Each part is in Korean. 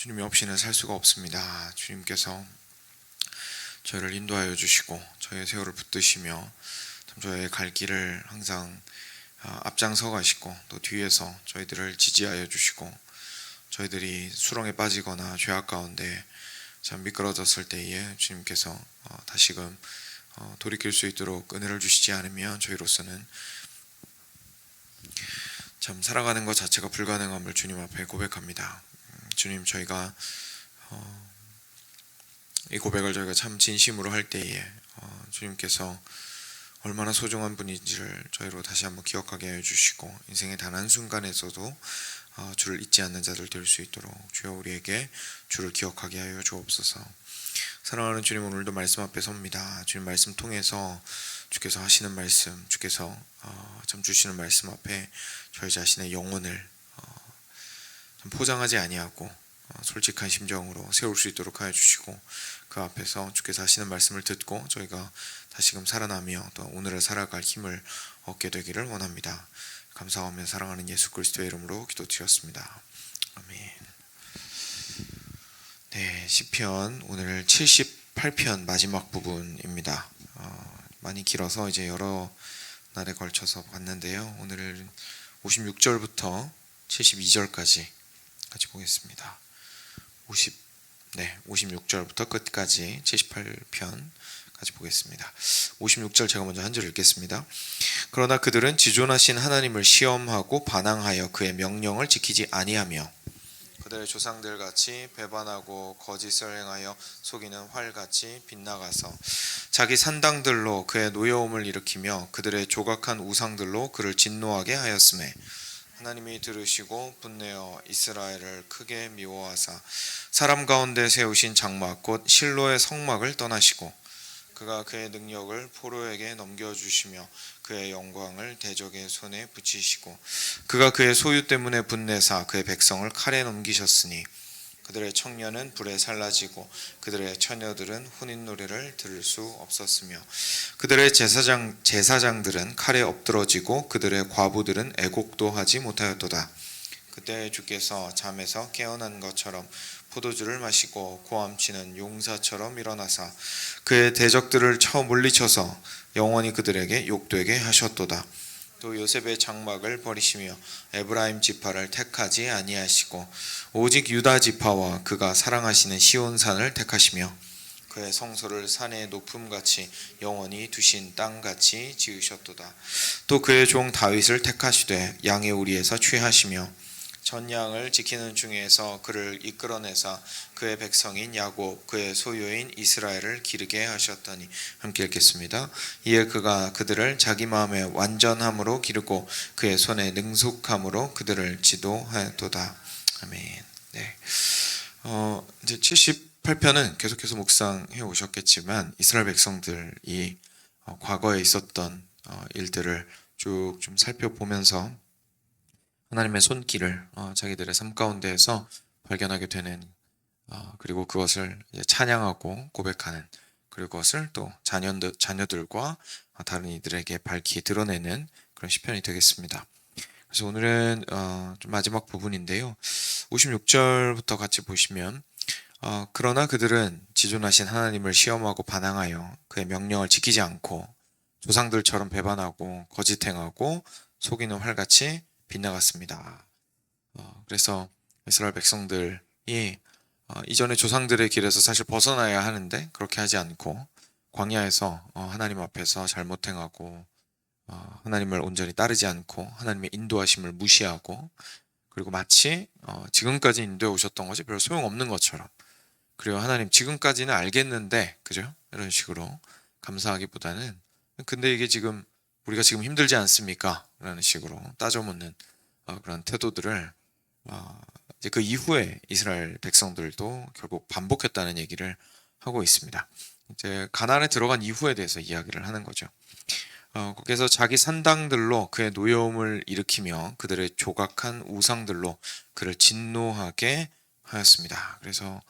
주님이 없이는 살 수가 없습니다. 주님께서 저희를 인도하여 주시고 저희의 세월을 붙드시며 저희의 갈 길을 항상 앞장서 가시고 또 뒤에서 저희들을 지지하여 주시고 저희들이 수렁에 빠지거나 죄악 가운데 참 미끄러졌을 때에 주님께서 다시금 돌이킬 수 있도록 은혜를 주시지 않으면 저희로서는 참 살아가는 것 자체가 불가능함을 주님 앞에 고백합니다. 주님, 저희가 이 고백을 저희가 참 진심으로 할 때에 주님께서 얼마나 소중한 분인지를 저희로 다시 한번 기억하게 해주시고 인생의 단 한순간에서도 주를 잊지 않는 자들 될 수 있도록 주여 우리에게 주를 기억하게 하여 주옵소서. 사랑하는 주님, 오늘도 말씀 앞에 섭니다. 주님 말씀 통해서 주께서 하시는 말씀, 주께서 참 주시는 말씀 앞에 저희 자신의 영혼을 참 포장하지 아니하고 솔직한 심정으로 세울 수 있도록 하여 주시고 그 앞에서 주께서 하시는 말씀을 듣고 저희가 다시금 살아나며 또 오늘을 살아갈 힘을 얻게 되기를 원합니다. 감사하며 사랑하는 예수 그리스도의 이름으로 기도드렸습니다. 아멘. 네, 시편 오늘 78편 마지막 부분입니다. 많이 길어서 이제 여러 날에 걸쳐서 봤는데요. 오늘은 56절부터 72절까지 같이 보겠습니다. 56절부터 끝까지 78편 같이 보겠습니다. 56절 제가 먼저 한 줄 읽겠습니다. 그러나 그들은 지존하신 하나님을 시험하고 반항하여 그의 명령을 지키지 아니하며 그들의 조상들 같이 배반하고 거짓을 행하여 속이는 활같이 빗나가서 자기 산당들로 그의 노여움을 일으키며 그들의 조각한 우상들로 그를 진노하게 하였으매 하나님이 들으시고 분내어 이스라엘을 크게 미워하사 사람 가운데 세우신 장막 곧 실로의 성막을 떠나시고 그가 그의 능력을 포로에게 넘겨주시며 그의 영광을 대적의 손에 붙이시고 그가 그의 소유 때문에 분내사 그의 백성을 칼에 넘기셨으니 그들의 청년은 불에 살라지고 그들의 처녀들은 혼인 노래를 들을 수 없었으며 그들의 제사장들은 칼에 엎드러지고 그들의 과부들은 애곡도 하지 못하였도다. 그때 주께서 잠에서 깨어난 것처럼 포도주를 마시고 고함치는 용사처럼 일어나사 그의 대적들을 쳐 물리쳐서 영원히 그들에게 욕되게 하셨도다. 또 요셉의 장막을 버리시며 에브라임 지파를 택하지 아니하시고 오직 유다 지파와 그가 사랑하시는 시온산을 택하시며 그의 성소를 산의 높음같이 영원히 두신 땅같이 지으셨도다. 또 그의 종 다윗을 택하시되 양의 우리에서 취하시며 전양을 지키는 중에서 그를 이끌어내사 그의 백성인 야곱 그의 소유인 이스라엘을 기르게 하셨더니 함께 읽겠습니다. 이에 그가 그들을 자기 마음의 완전함으로 기르고 그의 손의 능숙함으로 그들을 지도하였도다. 아멘. 네. 이제 78편은 계속해서 묵상해 오셨겠지만 이스라엘 백성들이 과거에 있었던 일들을 쭉 좀 살펴보면서 하나님의 손길을 자기들의 삶 가운데에서 발견하게 되는 그리고 그것을 찬양하고 고백하는 그리고 그것을 또 자녀들과 다른 이들에게 밝히 드러내는 그런 시편이 되겠습니다. 그래서 오늘은 좀 마지막 부분인데요. 56절부터 같이 보시면 그러나 그들은 지존하신 하나님을 시험하고 반항하여 그의 명령을 지키지 않고 조상들처럼 배반하고 거짓행하고 속이는 활같이 빗나갔습니다. 그래서 이스라엘 백성들이 이전의 조상들의 길에서 사실 벗어나야 하는데 그렇게 하지 않고 광야에서 하나님 앞에서 잘못 행하고 하나님을 온전히 따르지 않고 하나님의 인도하심을 무시하고 그리고 마치 지금까지 인도해 오셨던 것이 별로 소용없는 것처럼 그리고 하나님 지금까지는 알겠는데 그죠? 이런 식으로 감사하기보다는 근데 이게 지금 우리가 지금 힘들지 않습니까? 라는 식으로 따져묻는 그런 태도들을 이제 그 이후에 이스라엘 백성들도 결국 반복했다는 얘기를 하고 있습니다. 이제 가나안에 들어간 이후에 대해서 이야기를 하는 거죠. 거기서 자기 산당들로 그의 노여움을 일으키며 그들의 조각한 우상들로 그를 진노하게 하였습니다. 그래서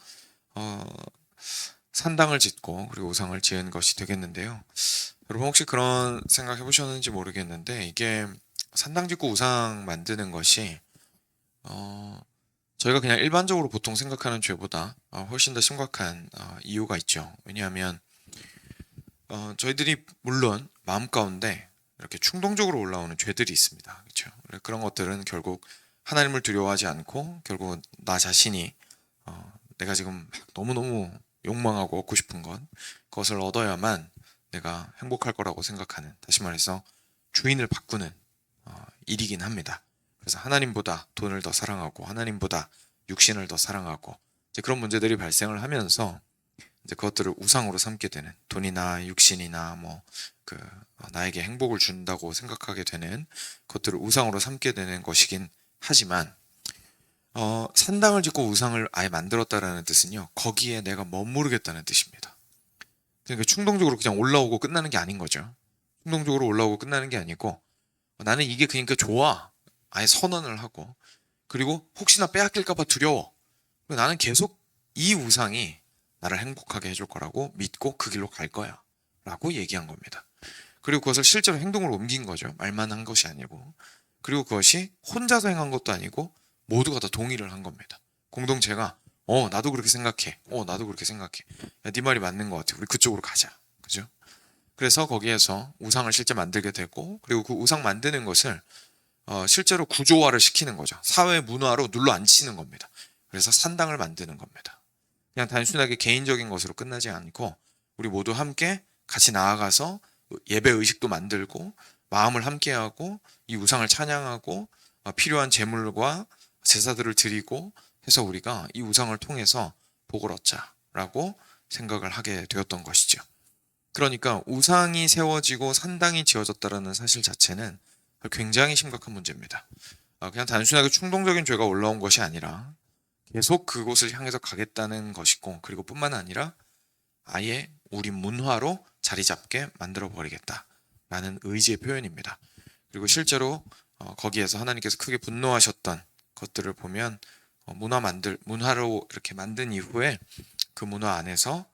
산당을 짓고 그리고 우상을 지은 것이 되겠는데요. 여러분 혹시 그런 생각 해보셨는지 모르겠는데 이게 산당 짓고 우상 만드는 것이 저희가 그냥 일반적으로 보통 생각하는 죄보다 훨씬 더 심각한 이유가 있죠. 왜냐하면 저희들이 물론 마음 가운데 이렇게 충동적으로 올라오는 죄들이 있습니다. 그렇죠? 그런 것들은 결국 하나님을 두려워하지 않고 결국 나 자신이 내가 지금 너무너무 욕망하고 얻고 싶은 것, 그것을 얻어야만 내가 행복할 거라고 생각하는, 다시 말해서 주인을 바꾸는 일이긴 합니다. 그래서 하나님보다 돈을 더 사랑하고 하나님보다 육신을 더 사랑하고 이제 그런 문제들이 발생을 하면서 이제 그것들을 우상으로 삼게 되는, 돈이나 육신이나 나에게 행복을 준다고 생각하게 되는 것들을 우상으로 삼게 되는 것이긴 하지만 산당을 짓고 우상을 아예 만들었다라는 뜻은요, 거기에 내가 머무르겠다는 뜻입니다. 그러니까 충동적으로 그냥 올라오고 끝나는 게 아닌 거죠. 충동적으로 올라오고 끝나는 게 아니고 나는 이게 그러니까 좋아, 아예 선언을 하고, 그리고 혹시나 빼앗길까봐 두려워, 나는 계속 이 우상이 나를 행복하게 해줄 거라고 믿고 그 길로 갈 거야 라고 얘기한 겁니다. 그리고 그것을 실제로 행동으로 옮긴 거죠. 말만 한 것이 아니고. 그리고 그것이 혼자서 행한 것도 아니고 모두가 다 동의를 한 겁니다. 공동체가 나도 그렇게 생각해, 나도 그렇게 생각해, 야, 네 말이 맞는 것 같아, 우리 그쪽으로 가자, 그죠? 그래서 거기에서 우상을 실제 만들게 되고, 그리고 그 우상 만드는 것을 실제로 구조화를 시키는 거죠. 사회 문화로 눌러 앉히는 겁니다. 그래서 산당을 만드는 겁니다. 그냥 단순하게 개인적인 것으로 끝나지 않고 우리 모두 함께 같이 나아가서 예배 의식도 만들고 마음을 함께하고 이 우상을 찬양하고 필요한 제물과 제사들을 드리고 해서 우리가 이 우상을 통해서 복을 얻자라고 생각을 하게 되었던 것이죠. 그러니까 우상이 세워지고 산당이 지어졌다는 사실 자체는 굉장히 심각한 문제입니다. 그냥 단순하게 충동적인 죄가 올라온 것이 아니라 계속 그곳을 향해서 가겠다는 것이고, 그리고 뿐만 아니라 아예 우리 문화로 자리 잡게 만들어 버리겠다라는 의지의 표현입니다. 그리고 실제로 거기에서 하나님께서 크게 분노하셨던 것들을 보면 문화로 이렇게 만든 이후에 그 문화 안에서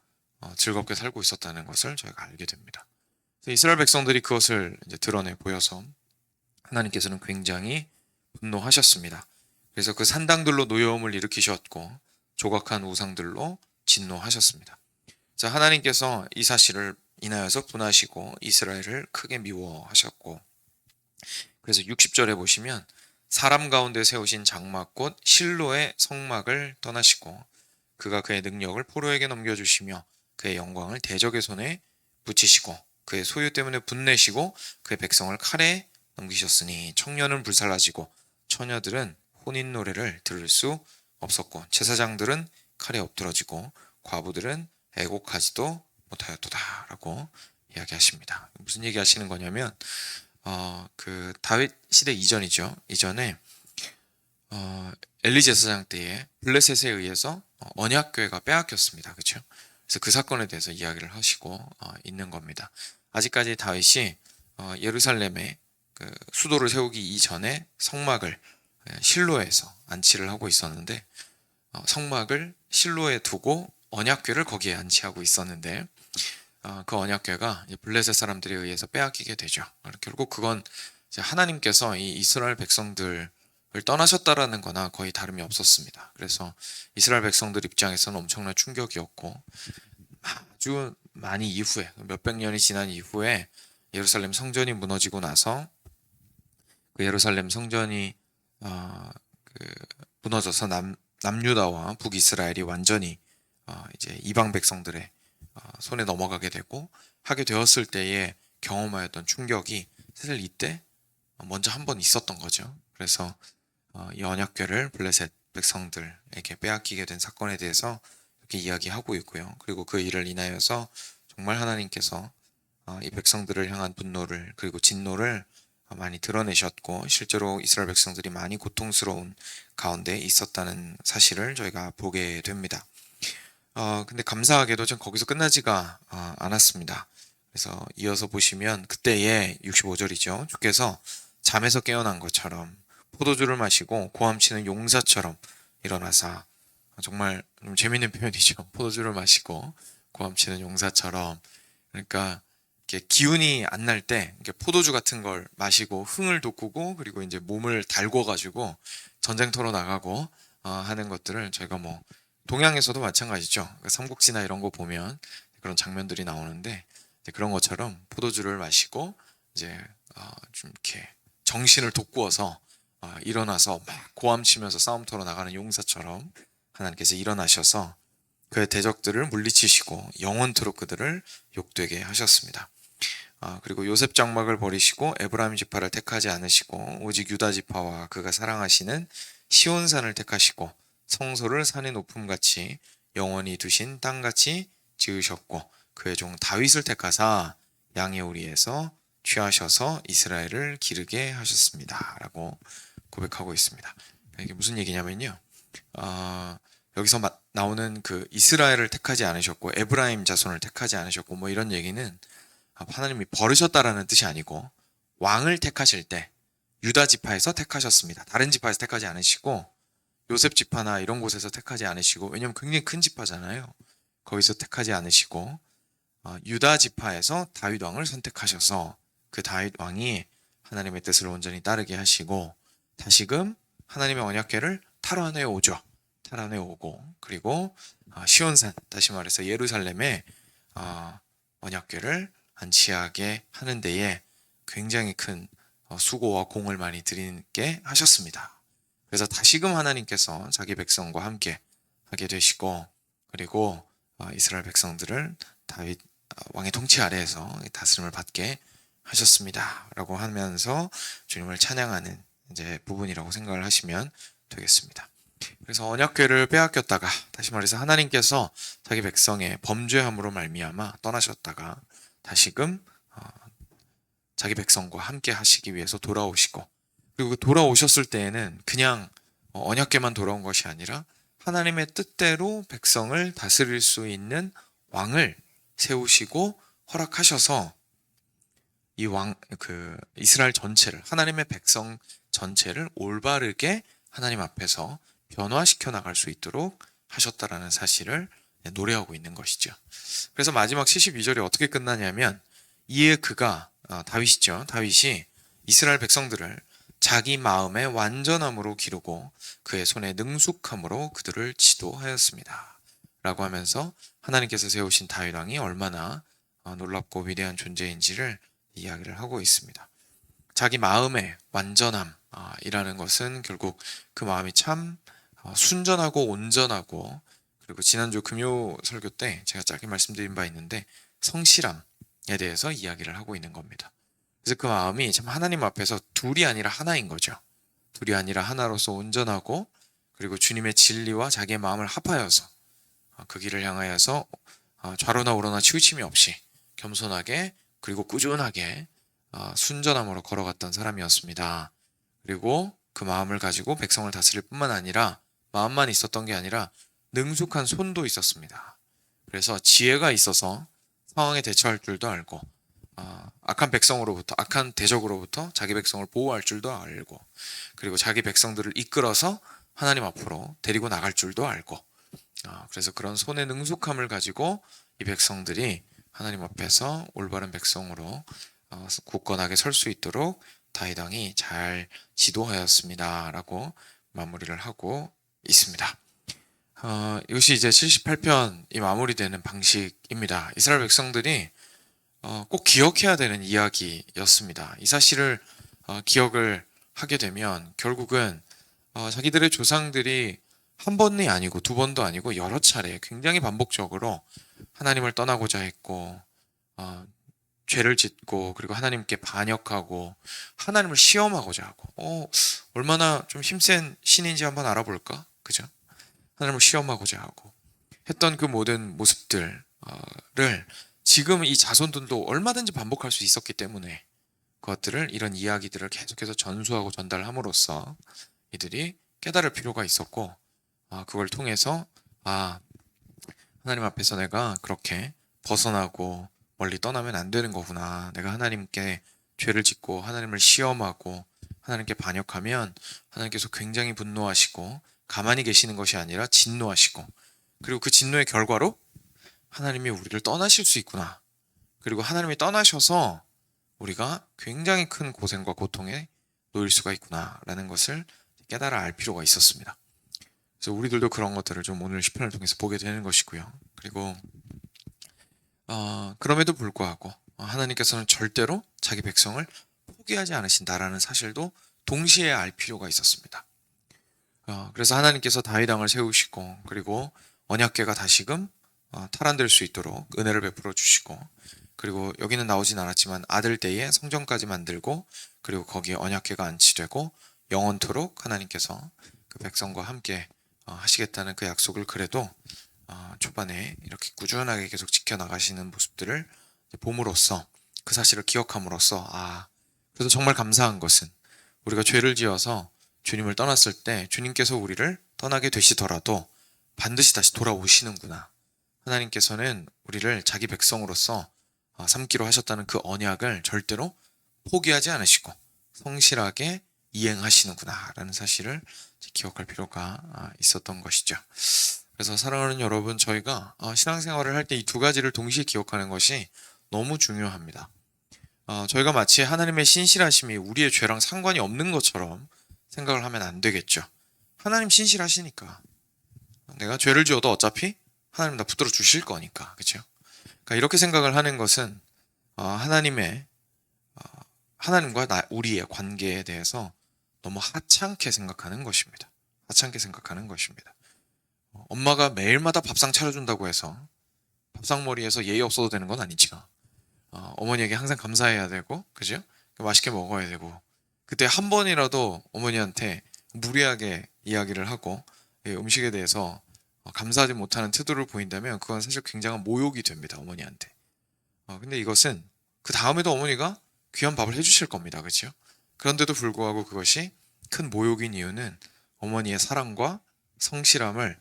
즐겁게 살고 있었다는 것을 저희가 알게 됩니다. 이스라엘 백성들이 그것을 이제 드러내 보여서 하나님께서는 굉장히 분노하셨습니다. 그래서 그 산당들로 노여움을 일으키셨고 조각한 우상들로 진노하셨습니다. 자, 하나님께서 이 사실을 인하여서 분하시고 이스라엘을 크게 미워하셨고, 그래서 60절에 보시면 사람 가운데 세우신 장막곧 실로의 성막을 떠나시고 그가 그의 능력을 포로에게 넘겨주시며 그의 영광을 대적의 손에 붙이시고 그의 소유 때문에 분내시고 그의 백성을 칼에 넘기셨으니 청년은 불살라지고 처녀들은 혼인 노래를 들을 수 없었고 제사장들은 칼에 엎드러지고 과부들은 애곡하지도 못하였도다 라고 이야기하십니다. 무슨 얘기 하시는 거냐면 그 다윗 시대 이전이죠. 이전에 엘리 제사장 때에 블레셋에 의해서 언약궤가 빼앗겼습니다. 그렇죠? 그래서 그 사건에 대해서 이야기를 하시고 있는 겁니다. 아직까지 다윗이 예루살렘에 그 수도를 세우기 이전에 성막을 실로에서 안치를 하고 있었는데 성막을 실로에 두고 언약궤를 거기에 안치하고 있었는데 그 언약궤가 블레셋 사람들에 의해서 빼앗기게 되죠. 결국 그건 이제 하나님께서 이 이스라엘 백성들을 떠나셨다라는 거나 거의 다름이 없었습니다. 그래서 이스라엘 백성들 입장에서는 엄청난 충격이었고 아주 많이 이후에 몇백 년이 지난 이후에 예루살렘 성전이 무너지고 나서 그 예루살렘 성전이 무너져서 남유다와 북이스라엘이 완전히 이제 이방 백성들의 손에 넘어가게 되고 하게 되었을 때에 경험하였던 충격이 사실 이때 먼저 한번 있었던 거죠. 그래서 이 언약궤를 블레셋 백성들에게 빼앗기게 된 사건에 대해서 이렇게 이야기하고 있고요. 그리고 그 일을 인하여서 정말 하나님께서 이 백성들을 향한 분노를 그리고 진노를 많이 드러내셨고 실제로 이스라엘 백성들이 많이 고통스러운 가운데 있었다는 사실을 저희가 보게 됩니다. 근데 감사하게도 전 거기서 끝나지가 않았습니다. 그래서 이어서 보시면 그때의 65절이죠. 주께서 잠에서 깨어난 것처럼 포도주를 마시고 고함치는 용사처럼 일어나사, 정말 좀 재밌는 표현이죠. 포도주를 마시고 고함치는 용사처럼. 그러니까 이렇게 기운이 안 날 때 포도주 같은 걸 마시고 흥을 돋구고 그리고 이제 몸을 달궈 가지고 전쟁터로 나가고 하는 것들을 저희가 뭐 동양에서도 마찬가지죠. 그러니까 삼국지나 이런 거 보면 그런 장면들이 나오는데 이제 그런 것처럼 포도주를 마시고 이제 좀 이렇게 정신을 돋구어서 일어나서 막 고함치면서 싸움터로 나가는 용사처럼 하나님께서 일어나셔서 그의 대적들을 물리치시고 영원토록 그들을 욕되게 하셨습니다. 그리고 요셉 장막을 버리시고 에브라임 지파를 택하지 않으시고 오직 유다 지파와 그가 사랑하시는 시온산을 택하시고 성소를 산의 높음같이 영원히 두신 땅같이 지으셨고 그의 종 다윗을 택하사 양의 오리에서 취하셔서 이스라엘을 기르게 하셨습니다. 라고 고백하고 있습니다. 이게 무슨 얘기냐면요. 여기서 나오는 그 이스라엘을 택하지 않으셨고 에브라임 자손을 택하지 않으셨고 뭐 이런 얘기는 하나님이 버리셨다라는 뜻이 아니고 왕을 택하실 때 유다 지파에서 택하셨습니다. 다른 지파에서 택하지 않으시고 요셉 지파나 이런 곳에서 택하지 않으시고 왜냐면 굉장히 큰 지파잖아요. 거기서 택하지 않으시고 유다 지파에서 다윗 왕을 선택하셔서 그 다윗 왕이 하나님의 뜻을 온전히 따르게 하시고 다시금 하나님의 언약궤를 탈환해 오죠. 탈환해 오고 그리고 시온산 다시 말해서 예루살렘에 언약궤를 안치하게 하는 데에 굉장히 큰 수고와 공을 많이 들이게 하셨습니다. 그래서 다시금 하나님께서 자기 백성과 함께 하게 되시고 그리고 이스라엘 백성들을 다윗 왕의 통치 아래에서 다스림을 받게 하셨습니다. 라고 하면서 주님을 찬양하는 이제 부분이라고 생각을 하시면 되겠습니다. 그래서 언약궤를 빼앗겼다가 다시 말해서 하나님께서 자기 백성의 범죄함으로 말미암아 떠나셨다가 다시금 자기 백성과 함께 하시기 위해서 돌아오시고 그리고 돌아오셨을 때에는 그냥 언약궤만 돌아온 것이 아니라 하나님의 뜻대로 백성을 다스릴 수 있는 왕을 세우시고 허락하셔서 이 이스라엘 전체를 하나님의 백성 전체를 올바르게 하나님 앞에서 변화시켜 나갈 수 있도록 하셨다라는 사실을 노래하고 있는 것이죠. 그래서 마지막 72절이 어떻게 끝나냐면 이에 그가 다윗이죠. 다윗이 이스라엘 백성들을 자기 마음의 완전함으로 기르고 그의 손의 능숙함으로 그들을 지도하였습니다. 라고 하면서 하나님께서 세우신 다윗 왕이 얼마나 놀랍고 위대한 존재인지를 이야기를 하고 있습니다. 자기 마음의 완전함 이라는 것은 결국 그 마음이 참 순전하고 온전하고 그리고 지난주 금요 설교 때 제가 짧게 말씀드린 바 있는데 성실함에 대해서 이야기를 하고 있는 겁니다. 그래서 그 마음이 참 하나님 앞에서 둘이 아니라 하나인 거죠. 둘이 아니라 하나로서 온전하고 그리고 주님의 진리와 자기의 마음을 합하여서 그 길을 향하여서 좌로나 우로나 치우침이 없이 겸손하게 그리고 꾸준하게 순전함으로 걸어갔던 사람이었습니다. 그리고 그 마음을 가지고 백성을 다스릴 뿐만 아니라 마음만 있었던 게 아니라 능숙한 손도 있었습니다. 그래서 지혜가 있어서 상황에 대처할 줄도 알고 악한 백성으로부터 악한 대적으로부터 자기 백성을 보호할 줄도 알고 그리고 자기 백성들을 이끌어서 하나님 앞으로 데리고 나갈 줄도 알고 그래서 그런 손의 능숙함을 가지고 이 백성들이 하나님 앞에서 올바른 백성으로 굳건하게 설 수 있도록 다윗 왕이 잘 지도하였습니다. 라고 마무리를 하고 있습니다. 이것이 이제 78편이 마무리되는 방식입니다. 이스라엘 백성들이 꼭 기억해야 되는 이야기였습니다. 이 사실을 기억을 하게 되면 결국은 자기들의 조상들이 한 번이 아니고 두 번도 아니고 여러 차례 굉장히 반복적으로 하나님을 떠나고자 했고 죄를 짓고 그리고 하나님께 반역하고 하나님을 시험하고자 하고 얼마나 좀 힘센 신인지 한번 알아볼까? 그죠? 하나님을 시험하고자 하고 했던 그 모든 모습들을 지금 이 자손들도 얼마든지 반복할 수 있었기 때문에 그것들을 이런 이야기들을 계속해서 전수하고 전달함으로써 이들이 깨달을 필요가 있었고 그걸 통해서 하나님 앞에서 내가 그렇게 벗어나고 멀리 떠나면 안 되는 거구나. 내가 하나님께 죄를 짓고 하나님을 시험하고 하나님께 반역하면 하나님께서 굉장히 분노하시고 가만히 계시는 것이 아니라 진노하시고 그리고 그 진노의 결과로 하나님이 우리를 떠나실 수 있구나. 그리고 하나님이 떠나셔서 우리가 굉장히 큰 고생과 고통에 놓일 수가 있구나 라는 것을 깨달아 알 필요가 있었습니다. 그래서 우리들도 그런 것들을 좀 오늘 시편을 통해서 보게 되는 것이고요. 그리고 그럼에도 불구하고 하나님께서는 절대로 자기 백성을 포기하지 않으신다라는 사실도 동시에 알 필요가 있었습니다. 그래서 하나님께서 다윗 왕을 세우시고 그리고 언약궤가 다시금 탈환될 수 있도록 은혜를 베풀어 주시고, 그리고 여기는 나오진 않았지만 아들 때에 성전까지 만들고 그리고 거기에 언약궤가 안치되고 영원토록 하나님께서 그 백성과 함께 하시겠다는 그 약속을 그래도 초반에 이렇게 꾸준하게 계속 지켜나가시는 모습들을 봄으로써 그 사실을 기억함으로써 그래도 정말 감사한 것은 우리가 죄를 지어서 주님을 떠났을 때 주님께서 우리를 떠나게 되시더라도 반드시 다시 돌아오시는구나. 하나님께서는 우리를 자기 백성으로서 삼기로 하셨다는 그 언약을 절대로 포기하지 않으시고 성실하게 이행하시는구나 라는 사실을 기억할 필요가 있었던 것이죠. 그래서 사랑하는 여러분, 저희가 신앙생활을 할 때 이 두 가지를 동시에 기억하는 것이 너무 중요합니다. 저희가 마치 하나님의 신실하심이 우리의 죄랑 상관이 없는 것처럼 생각을 하면 안 되겠죠. 하나님 신실하시니까 내가 죄를 지어도 어차피 하나님 다 붙들어 주실 거니까, 그렇죠? 그러니까 이렇게 생각을 하는 것은 하나님과 우리의 관계에 대해서 너무 하찮게 생각하는 것입니다. 하찮게 생각하는 것입니다. 엄마가 매일마다 밥상 차려준다고 해서 밥상머리에서 예의 없어도 되는 건 아니지만 어머니에게 항상 감사해야 되고, 그죠? 맛있게 먹어야 되고, 그때 한 번이라도 어머니한테 무리하게 이야기를 하고 음식에 대해서 감사하지 못하는 태도를 보인다면 그건 사실 굉장한 모욕이 됩니다, 어머니한테. 근데 이것은 그 다음에도 어머니가 귀한 밥을 해주실 겁니다, 그렇죠? 그런데도 불구하고 그것이 큰 모욕인 이유는 어머니의 사랑과 성실함을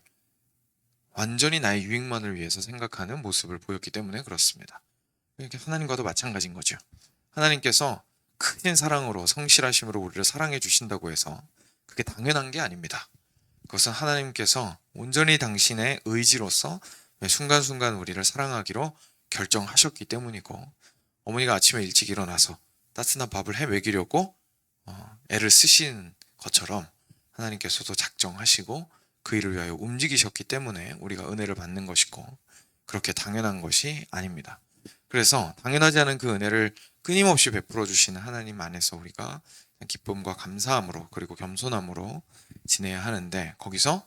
완전히 나의 유익만을 위해서 생각하는 모습을 보였기 때문에 그렇습니다. 이렇게 하나님과도 마찬가지인 거죠. 하나님께서 크신 사랑으로 성실하심으로 우리를 사랑해 주신다고 해서 그게 당연한 게 아닙니다. 그것은 하나님께서 온전히 당신의 의지로서 순간순간 우리를 사랑하기로 결정하셨기 때문이고, 어머니가 아침에 일찍 일어나서 따뜻한 밥을 해 먹이려고 애를 쓰신 것처럼 하나님께서도 작정하시고 그 일을 위하여 움직이셨기 때문에 우리가 은혜를 받는 것이고, 그렇게 당연한 것이 아닙니다. 그래서 당연하지 않은 그 은혜를 끊임없이 베풀어 주시는 하나님 안에서 우리가 기쁨과 감사함으로 그리고 겸손함으로 지내야 하는데, 거기서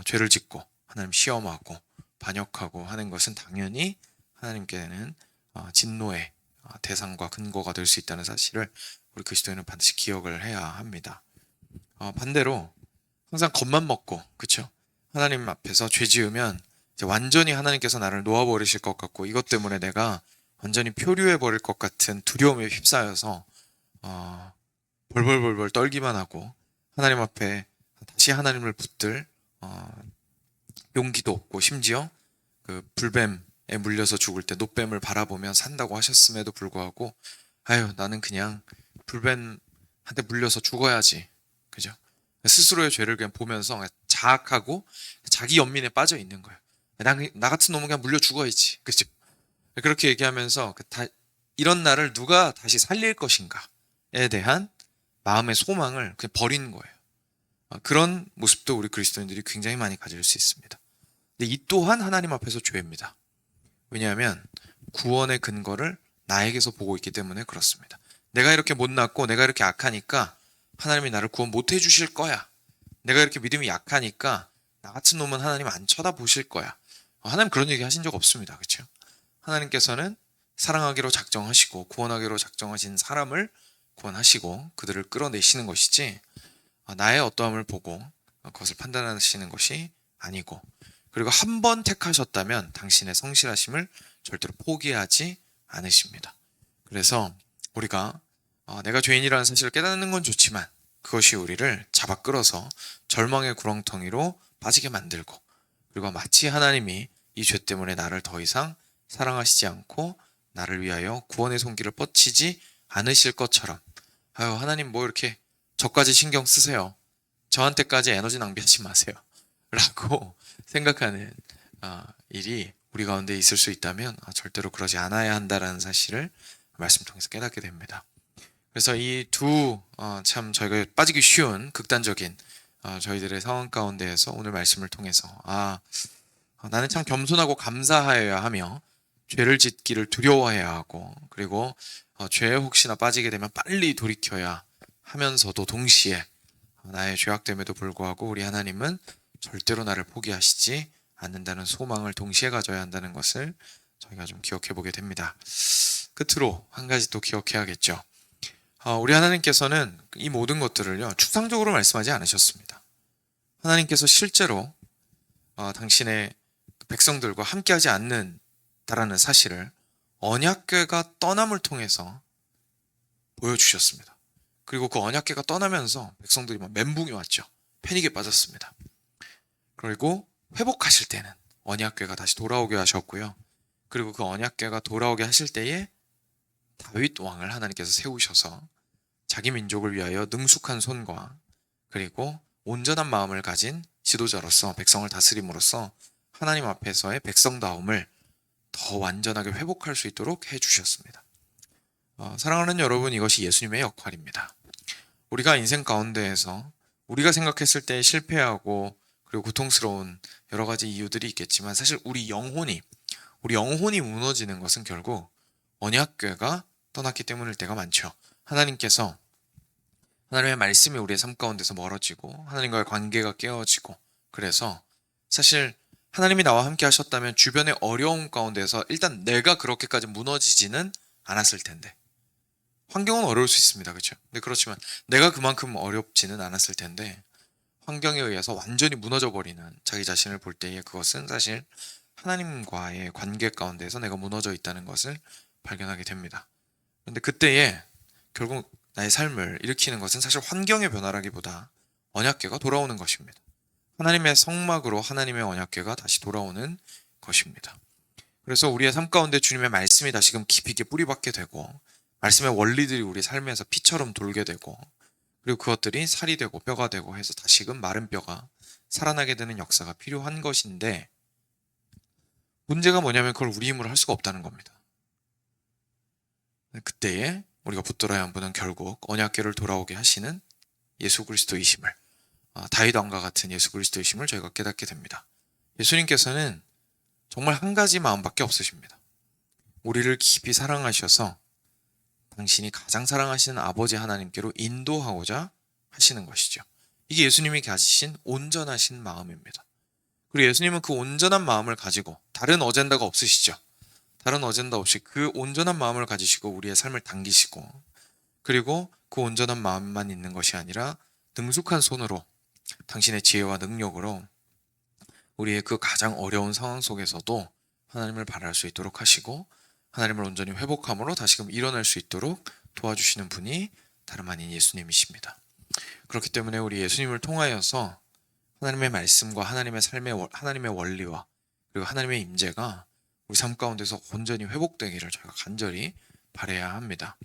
죄를 짓고 하나님 시험하고 반역하고 하는 것은 당연히 하나님께는 진노의 대상과 근거가 될 수 있다는 사실을 우리 그리스도인은 반드시 기억을 해야 합니다. 반대로 항상 겁만 먹고, 그쵸? 하나님 앞에서 죄 지으면 이제 완전히 하나님께서 나를 놓아버리실 것 같고 이것 때문에 내가 완전히 표류해 버릴 것 같은 두려움에 휩싸여서 벌벌벌벌 떨기만 하고 하나님 앞에 다시 하나님을 붙들 용기도 없고, 심지어 그 불뱀에 물려서 죽을 때 노뱀을 바라보면 산다고 하셨음에도 불구하고 나는 그냥 불뱀한테 물려서 죽어야지, 그죠? 스스로의 죄를 그냥 보면서 자학하고 자기 연민에 빠져 있는 거예요. 나 같은 놈은 그냥 물려 죽어야지, 그죠? 그렇게 얘기하면서 이런 나를 누가 다시 살릴 것인가에 대한 마음의 소망을 그냥 버리는 거예요. 그런 모습도 우리 그리스도인들이 굉장히 많이 가질 수 있습니다. 근데 이 또한 하나님 앞에서 죄입니다. 왜냐하면 구원의 근거를 나에게서 보고 있기 때문에 그렇습니다. 내가 이렇게 못났고 내가 이렇게 악하니까 하나님이 나를 구원 못 해주실 거야. 내가 이렇게 믿음이 약하니까 나 같은 놈은 하나님 안 쳐다보실 거야. 하나님 그런 얘기 하신 적 없습니다, 그렇죠? 하나님께서는 사랑하기로 작정하시고 구원하기로 작정하신 사람을 구원하시고 그들을 끌어내시는 것이지 나의 어떠함을 보고 그것을 판단하시는 것이 아니고, 그리고 한 번 택하셨다면 당신의 성실하심을 절대로 포기하지 않으십니다. 그래서 우리가 내가 죄인이라는 사실을 깨닫는 건 좋지만 그것이 우리를 잡아 끌어서 절망의 구렁텅이로 빠지게 만들고, 그리고 마치 하나님이 이 죄 때문에 나를 더 이상 사랑하시지 않고 나를 위하여 구원의 손길을 뻗치지 않으실 것처럼 하나님 뭐 이렇게 저까지 신경 쓰세요, 저한테까지 에너지 낭비하지 마세요 라고 생각하는 일이 우리 가운데 있을 수 있다면 절대로 그러지 않아야 한다는 사실을 말씀 통해서 깨닫게 됩니다. 그래서 이 두 참 저희가 빠지기 쉬운 극단적인 저희들의 상황 가운데에서 오늘 말씀을 통해서 나는 참 겸손하고 감사하여야 하며 죄를 짓기를 두려워해야 하고 그리고 죄에 혹시나 빠지게 되면 빨리 돌이켜야 하면서도 동시에 나의 죄악됨에도 불구하고 우리 하나님은 절대로 나를 포기하시지 않는다는 소망을 동시에 가져야 한다는 것을 저희가 좀 기억해 보게 됩니다. 끝으로 한 가지 또 기억해야겠죠. 우리 하나님께서는 이 모든 것들을요 추상적으로 말씀하지 않으셨습니다. 하나님께서 실제로 당신의 백성들과 함께하지 않는다라는 사실을 언약궤가 떠남을 통해서 보여주셨습니다. 그리고 그 언약궤가 떠나면서 백성들이 막 멘붕이 왔죠. 패닉에 빠졌습니다. 그리고 회복하실 때는 언약궤가 다시 돌아오게 하셨고요. 그리고 그 언약궤가 돌아오게 하실 때에 다윗 왕을 하나님께서 세우셔서 자기 민족을 위하여 능숙한 손과 그리고 온전한 마음을 가진 지도자로서 백성을 다스림으로써 하나님 앞에서의 백성다움을 더 완전하게 회복할 수 있도록 해주셨습니다. 사랑하는 여러분, 이것이 예수님의 역할입니다. 우리가 인생 가운데에서 우리가 생각했을 때 실패하고 그리고 고통스러운 여러 가지 이유들이 있겠지만 사실 우리 영혼이 무너지는 것은 결국 언약궤가 떠났기 때문일 때가 많죠. 하나님의 말씀이 우리의 삶 가운데서 멀어지고 하나님과의 관계가 깨어지고 그래서 사실 하나님이 나와 함께 하셨다면 주변의 어려움 가운데서 일단 내가 그렇게까지 무너지지는 않았을 텐데 환경은 어려울 수 있습니다. 그렇죠? 근데 그렇지만 내가 그만큼 어렵지는 않았을 텐데 환경에 의해서 완전히 무너져 버리는 자기 자신을 볼 때에 그것은 사실 하나님과의 관계 가운데서 내가 무너져 있다는 것을 발견하게 됩니다. 그런데 그때에 결국 나의 삶을 일으키는 것은 사실 환경의 변화라기보다 언약궤가 돌아오는 것입니다. 하나님의 성막으로 하나님의 언약궤가 다시 돌아오는 것입니다. 그래서 우리의 삶 가운데 주님의 말씀이 다시금 깊이 있게 뿌리박게 되고 말씀의 원리들이 우리 삶에서 피처럼 돌게 되고 그리고 그것들이 살이 되고 뼈가 되고 해서 다시금 마른 뼈가 살아나게 되는 역사가 필요한 것인데 문제가 뭐냐면 그걸 우리 힘으로 할 수가 없다는 겁니다. 그때에 우리가 붙들어야 한 분은 결국 언약궤를 돌아오게 하시는 예수 그리스도이심을 다윗 왕과 같은 예수 그리스도이심을 저희가 깨닫게 됩니다. 예수님께서는 정말 한 가지 마음밖에 없으십니다. 우리를 깊이 사랑하셔서 당신이 가장 사랑하시는 아버지 하나님께로 인도하고자 하시는 것이죠. 이게 예수님이 가지신 온전하신 마음입니다. 그리고 예수님은 그 온전한 마음을 가지고 다른 어젠다가 없으시죠. 다른 어젠다 없이 그 온전한 마음을 가지시고 우리의 삶을 당기시고 그리고 그 온전한 마음만 있는 것이 아니라 능숙한 손으로 당신의 지혜와 능력으로 우리의 그 가장 어려운 상황 속에서도 하나님을 바라볼 수 있도록 하시고 하나님을 온전히 회복함으로 다시금 일어날 수 있도록 도와주시는 분이 다름 아닌 예수님이십니다. 그렇기 때문에 우리 예수님을 통하여서 하나님의 말씀과 하나님의 원리와 그리고 하나님의 임재가 우리 삶 가운데서 온전히 회복되기를 저희가 간절히 바라야 합니다.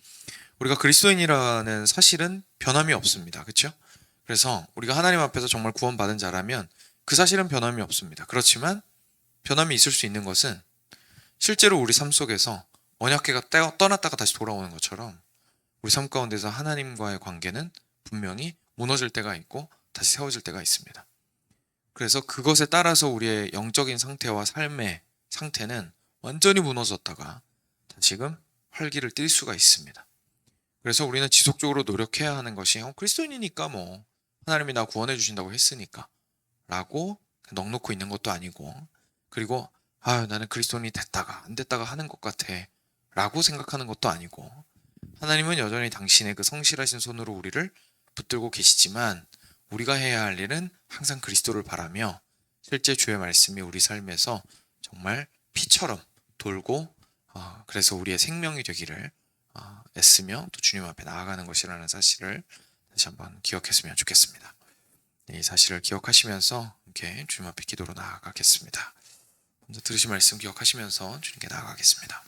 우리가 그리스도인이라는 사실은 변함이 없습니다. 그렇죠? 그래서 우리가 하나님 앞에서 정말 구원받은 자라면 그 사실은 변함이 없습니다. 그렇지만 변함이 있을 수 있는 것은 실제로 우리 삶 속에서 언약궤가 떠났다가 다시 돌아오는 것처럼 우리 삶 가운데서 하나님과의 관계는 분명히 무너질 때가 있고 다시 세워질 때가 있습니다. 그래서 그것에 따라서 우리의 영적인 상태와 삶의 상태는 완전히 무너졌다가 다시금 활기를 띨 수가 있습니다. 그래서 우리는 지속적으로 노력해야 하는 것이 그리스도인이니까 뭐 하나님이 나 구원해 주신다고 했으니까 라고 넋놓고 있는 것도 아니고 그리고 나는 그리스도인이 됐다가 안 됐다가 하는 것 같아 라고 생각하는 것도 아니고 하나님은 여전히 당신의 그 성실하신 손으로 우리를 붙들고 계시지만 우리가 해야 할 일은 항상 그리스도를 바라며 실제 주의 말씀이 우리 삶에서 정말 피처럼 돌고 그래서 우리의 생명이 되기를 애쓰며 또 주님 앞에 나아가는 것이라는 사실을 다시 한번 기억했으면 좋겠습니다. 이 사실을 기억하시면서 이렇게 주님 앞에 기도로 나아가겠습니다. 먼저 들으신 말씀 기억하시면서 주님께 나아가겠습니다.